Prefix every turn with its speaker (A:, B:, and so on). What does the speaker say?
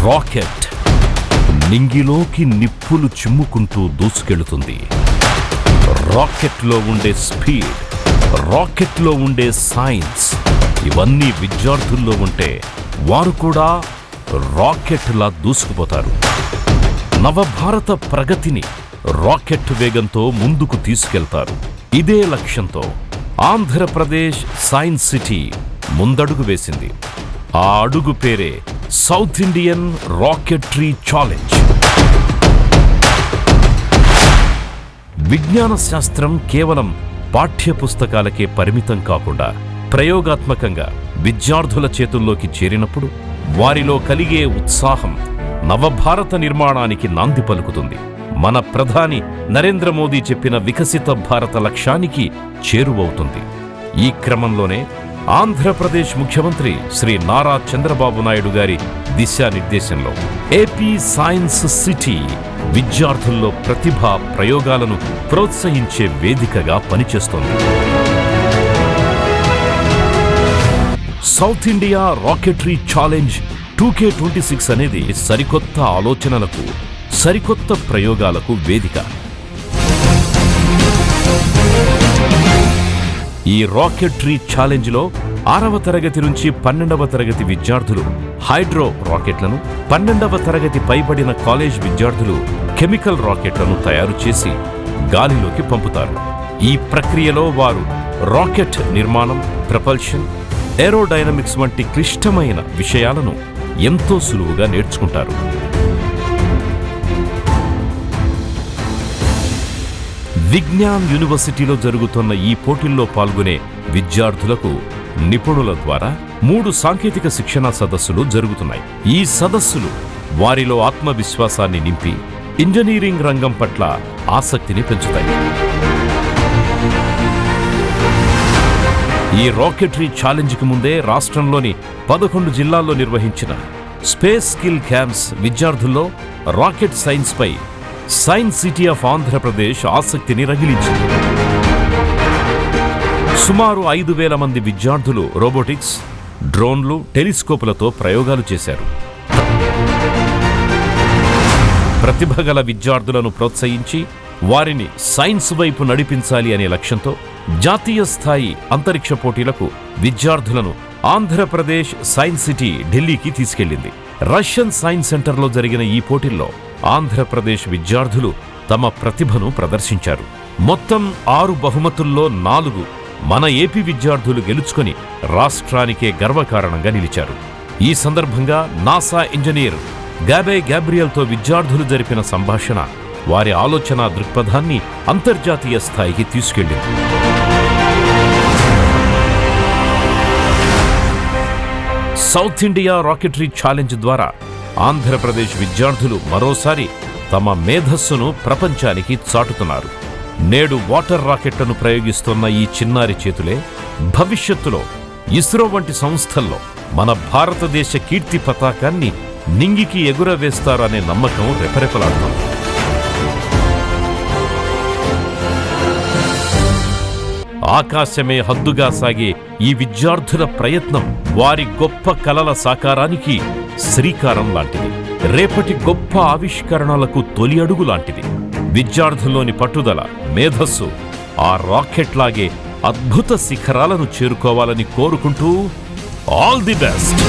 A: Rocket నింగిలోకి నిప్పులు చిమ్ముకుంటూ దూసుకెళుతుంది. రాకెట్లో ఉండే speed, రాకెట్లో ఉండే సైన్స్ ఇవన్నీ విద్యార్థుల్లో ఉంటే వారు కూడా రాకెట్లా దూసుకుపోతారు. నవభారత ప్రగతిని రాకెట్ వేగంతో ముందుకు తీసుకెళ్తారు. ఇదే లక్ష్యంతో ఆంధ్రప్రదేశ్ సైన్స్ సిటీ ముందడుగు వేసింది. ఆ అడుగు పేరే సౌత్ ఇండియన్ రాకెట్రీ ఛాలెంజ్. విజ్ఞాన శాస్త్రం కేవలం పాఠ్యపుస్తకాలకే పరిమితం కాకుండా ప్రయోగాత్మకంగా విద్యార్థుల చేతుల్లోకి చేరినప్పుడు వారిలో కలిగే ఉత్సాహం నవభారత నిర్మాణానికి నాంది పలుకుతుంది. మన ప్రధాని నరేంద్ర మోదీ చెప్పిన వికసిత భారత లక్ష్యానికి చేరువవుతుంది. ఈ క్రమంలోనే ఆంధ్రప్రదేశ్ ముఖ్యమంత్రి శ్రీ నారా చంద్రబాబు నాయుడు గారి దిశానిర్దేశంలో ఏపీ సైన్స్ సిటీ విద్యార్థుల్లో ప్రతిభా ప్రయోగాలను ప్రోత్సహించే వేదికగా పనిచేస్తోంది. South India Rocketry challenge 2K26 అనేది సరికొత్త ఆలోచనలకు, సరికొత్త ప్రయోగాలకు వేదిక. ఈ రాకెటరీ ఛాలెంజ్లో 6వ తరగతి నుంచి 12వ తరగతి విద్యార్థులు హైడ్రో రాకెట్లను, 12వ తరగతి పైబడిన కాలేజ్ విద్యార్థులు కెమికల్ రాకెట్లను తయారు చేసి గాలిలోకి పంపుతారు. ఈ ప్రక్రియలో వారు రాకెట్ నిర్మాణం, ప్రపల్షన్, ఏరోడైనమిక్స్ వంటి క్లిష్టమైన విషయాలను ఎంతో సులువుగా నేర్చుకుంటారు. విజ్ఞాన్ యూనివర్సిటీలో జరుగుతున్న ఈ పోటీల్లో పాల్గొనే విద్యార్థులకు నిపుణుల ద్వారా 3 సాంకేతిక శిక్షణా సదస్సులు జరుగుతున్నాయి. ఈ సదస్సులు వారిలో ఆత్మవిశ్వాసాన్ని నింపి ఇంజనీరింగ్ రంగం పట్ల ఆసక్తిని పెంచుతాయి. ఈ రాకెటరీ ఛాలెంజ్కి ముందే రాష్ట్రంలోని 11 జిల్లాల్లో నిర్వహించిన స్పేస్ స్కిల్ క్యాంప్స్ విద్యార్థుల్లో రాకెట్ సైన్స్ పై సైన్స్ సిటీ ఆఫ్ ఆంధ్రప్రదేశ్ ఆసక్తిని రగిలించింది. సుమారు 5,000 మంది విద్యార్థులు రోబోటిక్స్, డ్రోన్లు, టెలిస్కోపులతో ప్రయోగాలు చేశారు. ప్రతిభగల విద్యార్థులను ప్రోత్సహించి వారిని సైన్స్ వైపు నడిపించాలి అనే లక్ష్యంతో జాతీయ స్థాయి అంతరిక్ష పోటీలకు విద్యార్థులను ఆంధ్రప్రదేశ్ సైన్స్ సిటీ ఢిల్లీకి తీసుకెళ్లింది. రష్యన్ సైన్స్ సెంటర్లో జరిగిన ఈ పోటీల్లో ఆంధ్రప్రదేశ్ విద్యార్థులు తమ ప్రతిభను ప్రదర్శించారు. మొత్తం 6 బహుమతుల్లో 4 మన ఏపీ విద్యార్థులు గెలుచుకొని రాష్ట్రానికే గర్వకారణంగా నిలిచారు. ఈ సందర్భంగా నాసా ఇంజనీర్ గ్యాబ్రియల్తో విద్యార్థులు జరిపిన సంభాషణ వారి ఆలోచన దృక్పథాన్ని అంతర్జాతీయ స్థాయికి తీసుకెళ్లింది. సౌత్ ఇండియా రాకెటరీ ఛాలెంజ్ ద్వారా ఆంధ్రప్రదేశ్ విద్యార్థులు మరోసారి తమ మేధస్సును ప్రపంచానికి చాటుతున్నారు. నేడు వాటర్ రాకెట్లను ప్రయోగిస్తున్న ఈ చిన్నారి చేతులే భవిష్యత్తులో ఇస్రో వంటి సంస్థల్లో మన భారతదేశ కీర్తి పతాకాన్ని నింగికి ఎగురవేస్తారనే నమ్మకం రెపరెపలాడుతోంది. ఆకాశమే హద్దుగా సాగే ఈ విద్యార్థుల ప్రయత్నం వారి గొప్ప కలల సాకారానికి శ్రీకారం లాంటిది. రేపటి గొప్ప ఆవిష్కరణలకు తొలి అడుగు లాంటిది. విద్యార్థుల్లోని పట్టుదల, మేధస్సు ఆ రాకెట్ లాగే అద్భుత శిఖరాలను చేరుకోవాలని కోరుకుంటూ ఆల్ ది బెస్ట్.